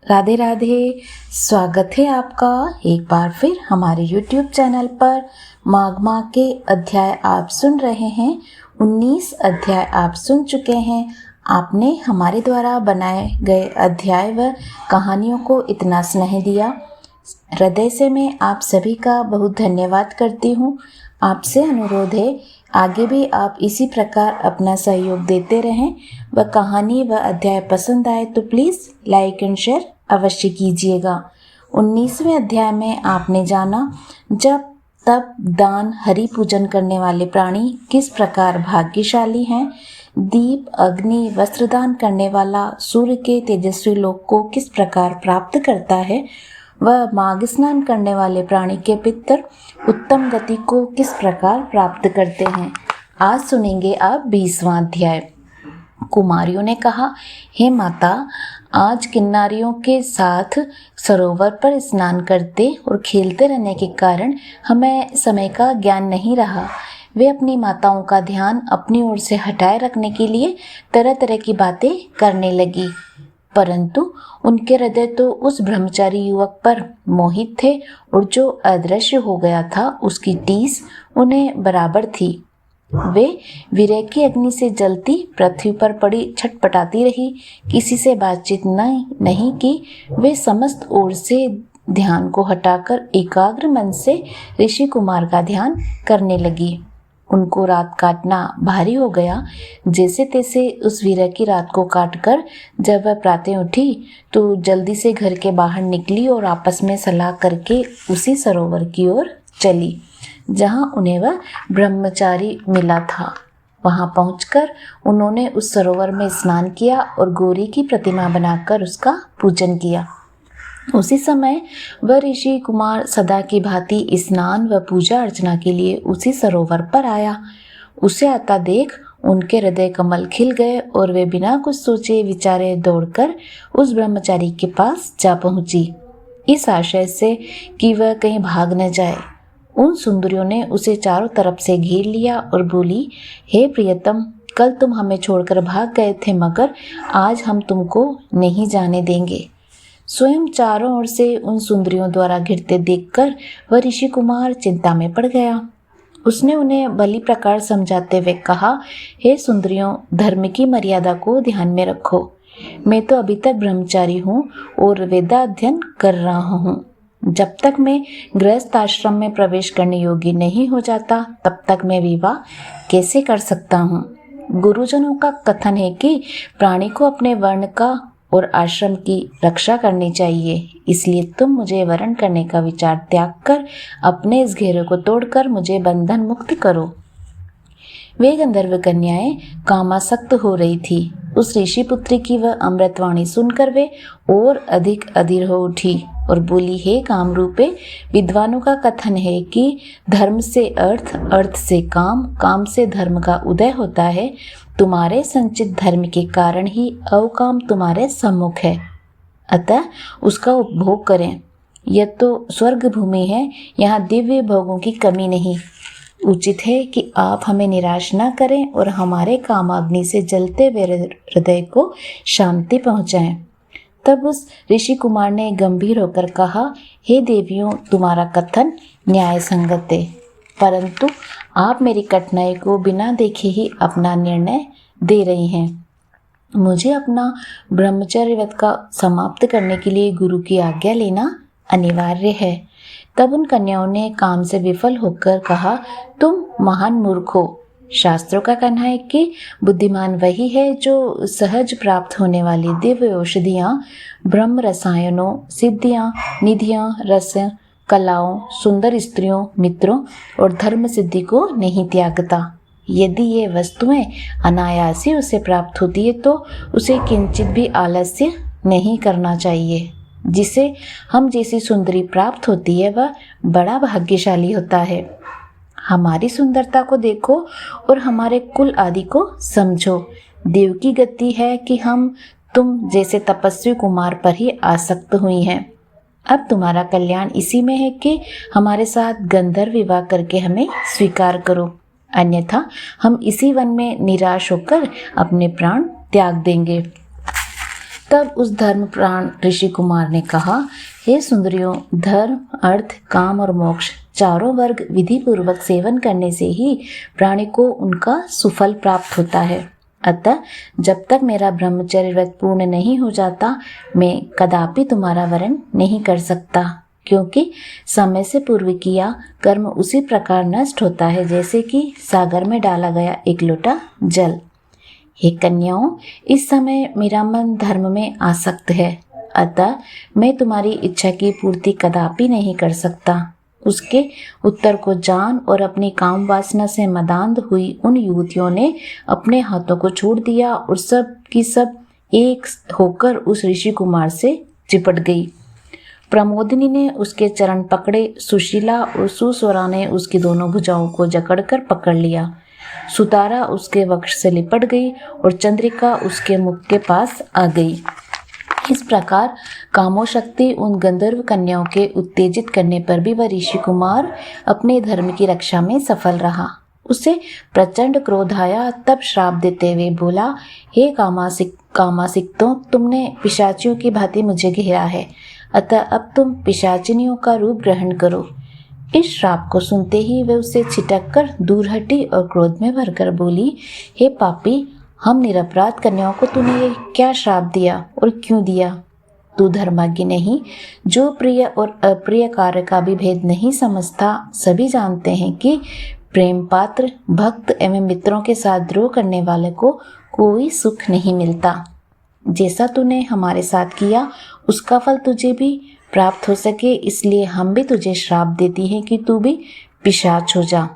राधे राधे। स्वागत है आपका एक बार फिर हमारे YouTube चैनल पर। माघ माह के अध्याय आप सुन रहे हैं। 19 अध्याय आप सुन चुके हैं। आपने हमारे द्वारा बनाए गए अध्याय व कहानियों को इतना स्नेह दिया, हृदय से मैं आप सभी का बहुत धन्यवाद करती हूँ। आपसे अनुरोध है, आगे भी आप इसी प्रकार अपना सहयोग देते रहें। व कहानी व अध्याय पसंद आए तो प्लीज़ लाइक एंड शेयर अवश्य कीजिएगा। 19वें अध्याय में आपने जाना जब तब दान हरि पूजन करने वाले प्राणी किस प्रकार भाग्यशाली हैं। दीप अग्नि वस्त्रदान करने वाला सूर्य के तेजस्वी लोक को किस प्रकार प्राप्त करता है। वह माघ स्नान करने वाले प्राणी के पितर उत्तम गति को किस प्रकार प्राप्त करते हैं। आज सुनेंगे आप 20वां अध्याय। कुमारियों ने कहा, हे माता, आज किन्नारियों के साथ सरोवर पर स्नान करते और खेलते रहने के कारण हमें समय का ज्ञान नहीं रहा। वे अपनी माताओं का ध्यान अपनी ओर से हटाए रखने के लिए तरह तरह की बातें करने लगी, परंतु उनके हृदय तो उस ब्रह्मचारी युवक पर मोहित थे और जो अदृश्य हो गया था उसकी टीस उन्हें बराबर थी। वे विरह की अग्नि से जलती पृथ्वी पर पड़ी छटपटाती रही, किसी से बातचीत नहीं की। वे समस्त ओर से ध्यान को हटाकर एकाग्र मन से ऋषि कुमार का ध्यान करने लगी। उनको रात काटना भारी हो गया। जैसे तैसे उस विरह की रात को काटकर जब वह प्रातः उठी तो जल्दी से घर के बाहर निकली और आपस में सलाह करके उसी सरोवर की ओर चली जहां उन्हें वह ब्रह्मचारी मिला था। वहां पहुंचकर उन्होंने उस सरोवर में स्नान किया और गौरी की प्रतिमा बनाकर उसका पूजन किया। उसी समय वह ऋषि कुमार सदा की भांति स्नान व पूजा अर्चना के लिए उसी सरोवर पर आया। उसे आता देख उनके हृदय कमल खिल गए और वे बिना कुछ सोचे विचारे दौड़कर उस ब्रह्मचारी के पास जा पहुंची, इस आशय से कि वह कहीं भाग न जाए। उन सुंदरियों ने उसे चारों तरफ से घेर लिया और बोली, हे प्रियतम, कल तुम हमें छोड़कर भाग गए थे, मगर आज हम तुमको नहीं जाने देंगे। स्वयं चारों ओर से उन सुंदरियों द्वारा घिरते देखकर वह ऋषि कुमार चिंता में पड़ गया। उसने उन्हें भली प्रकार समझाते हुए कहा, हे सुंदरियों, धर्म की मर्यादा को ध्यान में रखो। मैं तो अभी तक ब्रह्मचारी हूँ और वेदाध्ययन कर रहा हूँ। जब तक मैं गृहस्थ आश्रम में प्रवेश करने योग्य नहीं हो जाता तब तक मैं विवाह कैसे कर सकता हूँ। गुरुजनों का कथन है कि प्राणी को अपने वर्ण का और आश्रम की रक्षा करनी चाहिए, इसलिए तुम मुझे वरण करने का विचार त्याग कर अपने इस घेरे को तोड़कर मुझे बंधन मुक्त करो। वे गंधर्व कन्याएं कामासक्त हो रही थी। उस ऋषि पुत्री की वह अमृतवाणी सुनकर वे और अधिक अधीर हो उठी और बोली, हे कामरूपे, विद्वानों का कथन है कि धर्म से अर्थ, अर्थ से काम, काम से धर्म का उदय होता है। तुम्हारे संचित धर्म के कारण ही अवकाम तुम्हारे सम्मुख है, अतः उसका उपभोग करें। यह तो स्वर्ग भूमि है, यहाँ दिव्य भोगों की कमी नहीं। उचित है कि आप हमें निराश न करें और हमारे कामाग्नि से जलते हुए हृदय को शांति पहुँचाएं। तब उस ऋषि कुमार ने गंभीर होकर कहा, हे देवियों, तुम्हारा कथन न्याय संगत है, परंतु आप मेरी कठिनाई को बिना देखे ही अपना निर्णय दे रही हैं। मुझे अपना ब्रह्मचर्य व्रत का समाप्त करने के लिए गुरु की आज्ञा लेना अनिवार्य है। तब उन कन्याओं ने काम से विफल होकर कहा, तुम महान मूर्ख हो। शास्त्रों का कहना है कि बुद्धिमान वही है जो सहज प्राप्त होने वाली दिव्य औषधियाँ, ब्रह्म रसायनों, सिद्धियाँ, निधियाँ, रस, कलाओं, सुंदर स्त्रियों, मित्रों और धर्म सिद्धि को नहीं त्यागता। यदि ये वस्तुएं अनायास ही उसे प्राप्त होती है तो उसे किंचित भी आलस्य नहीं करना चाहिए। जिसे हम जैसी सुंदरी प्राप्त होती है वह बड़ा भाग्यशाली होता है। हमारी सुंदरता को देखो और हमारे कुल आदि को समझो। देव की गति है कि हम तुम जैसे तपस्वी कुमार पर ही आसक्त हुई हैं। अब तुम्हारा कल्याण इसी में है कि हमारे साथ गंधर्व विवाह करके हमें स्वीकार करो, अन्यथा हम इसी वन में निराश होकर अपने प्राण त्याग देंगे। तब उस धर्म प्राण ऋषि कुमार ने कहा, हे सुंदरियों, धर्म, अर्थ, काम और मोक्ष चारों वर्ग विधि पूर्वक सेवन करने से ही प्राणी को उनका सुफल प्राप्त होता है। अतः जब तक मेरा ब्रह्मचर्य व्रत पूर्ण नहीं हो जाता, मैं कदापि तुम्हारा वरण नहीं कर सकता, क्योंकि समय से पूर्व किया कर्म उसी प्रकार नष्ट होता है जैसे कि सागर में डाला गया एक लोटा जल। हे कन्याओं, इस समय मेरा मन धर्म में आसक्त है, अतः मैं तुम्हारी इच्छा की पूर्ति कदापि नहीं कर सकता। उसके उत्तर को जान और अपनी काम वासना से मदान्ध हुई उन युवतियों ने अपने हाथों को छोड़ दिया और सब की सब एक होकर उस ऋषि कुमार से चिपट गई। प्रमोदिनी ने उसके चरण पकड़े, सुशीला और सुस्वरा ने उसकी दोनों भुजाओं को जकड़कर पकड़ लिया। सुतारा उसके वक्ष से लिपट गई और चंद्रिका उसके मुख के पास आ गई। इस प्रकार कामोशक्ति उन गंधर्व कन्याओं के उत्तेजित करने पर भी वह ऋषि कुमार अपने धर्म की रक्षा में सफल रहा। उसे प्रचंड क्रोध आया, तब श्राप देते हुए बोला, हे कामासिक्तों, तुमने पिशाचियों की भांति मुझे घेरा है, अतः अब तुम पिशाचिनियों का रूप ग्रहण करो। इस श्राप को सुनते ही वे उससे छिटक कर दूर हटी और क्रोध में भरकर बोली, हे पापी, हम निरपराध कन्याओं को तूने ये क्या श्राप दिया और क्यों दिया? तू धर्माज्ञ नहीं, जो प्रिय और अप्रिय कार्य का भी भेद नहीं समझता। सभी जानते हैं कि प्रेम पात्र, भक्त एवं मित्रों के साथ द्रोह करने वाले को कोई सुख नहीं मिलता। जैसा तूने हमारे साथ किया उसका फल तुझे भी प्राप्त हो सके, इसलिए हम भी तुझे श्राप देती हैं कि तू भी पिशाच हो जा।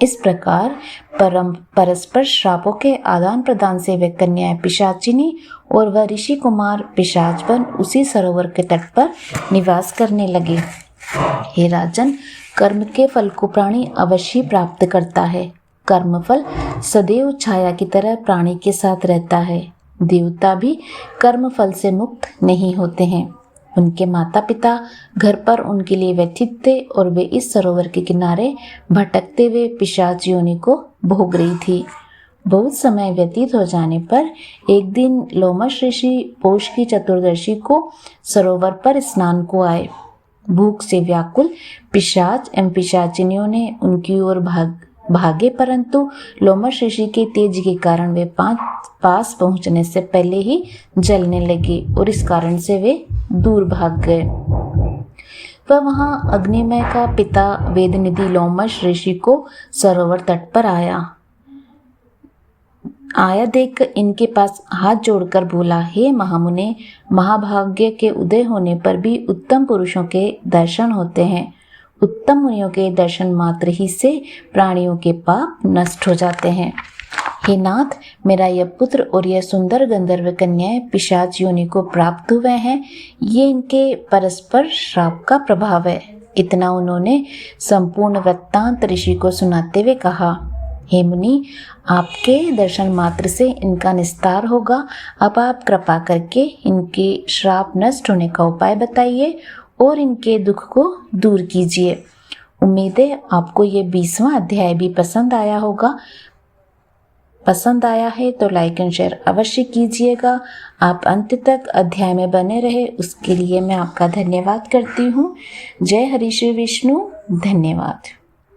इस प्रकार परस्पर श्रापों के आदान प्रदान से वे कन्याएं पिशाचिनी और वह ऋषि कुमार पिशाच बन उसी सरोवर के तट पर निवास करने लगे। हे राजन, कर्म के फल को प्राणी अवश्य प्राप्त करता है। कर्मफल सदैव छाया की तरह प्राणी के साथ रहता है। देवता भी कर्म फल से मुक्त नहीं होते हैं। उनके माता पिता घर पर उनके लिए व्यथित थे और वे इस सरोवर के किनारे भटकते हुए पिशाच योनि को भोग रही थी। बहुत समय व्यतीत हो जाने पर एक दिन लोमश ऋषि पौष की चतुर्दशी को सरोवर पर स्नान को आए। भूख से व्याकुल पिशाच एवं पिशाचिनियों ने उनकी ओर भागे, परंतु लोमश ऋषि के तेज के कारण वे पास पहुंचने से पहले ही जलने लगे और इस कारण से वे दूर भाग गए। वह वहां अग्निमय का पिता वेदनिधि लोमश ऋषि को सरोवर तट पर आया देख इनके पास हाथ जोड़कर बोला, हे महामुने, महाभाग्य के उदय होने पर भी उत्तम पुरुषों के दर्शन होते हैं। उत्तम मुनियों के दर्शन मात्र ही से प्राणियों के पाप नष्ट हो जाते हैं। हे नाथ, मेरा यह पुत्र और यह सुंदर गंधर्व कन्याएं पिशाच योनि को प्राप्त हुए हैं। ये इनके परस्पर श्राप का प्रभाव है। इतना उन्होंने संपूर्ण वृत्तांत ऋषि को सुनाते हुए कहा, हे मुनि, आपके दर्शन मात्र से इनका निस्तार होगा। अब आप कृपा करके इनके श्राप नष्ट होने का उपाय बताइए और इनके दुख को दूर कीजिए। उम्मीद है आपको ये 20वां अध्याय भी पसंद आया होगा। पसंद आया है तो लाइक एंड शेयर अवश्य कीजिएगा। आप अंत तक अध्याय में बने रहे उसके लिए मैं आपका धन्यवाद करती हूँ। जय हरि श्री विष्णु। धन्यवाद।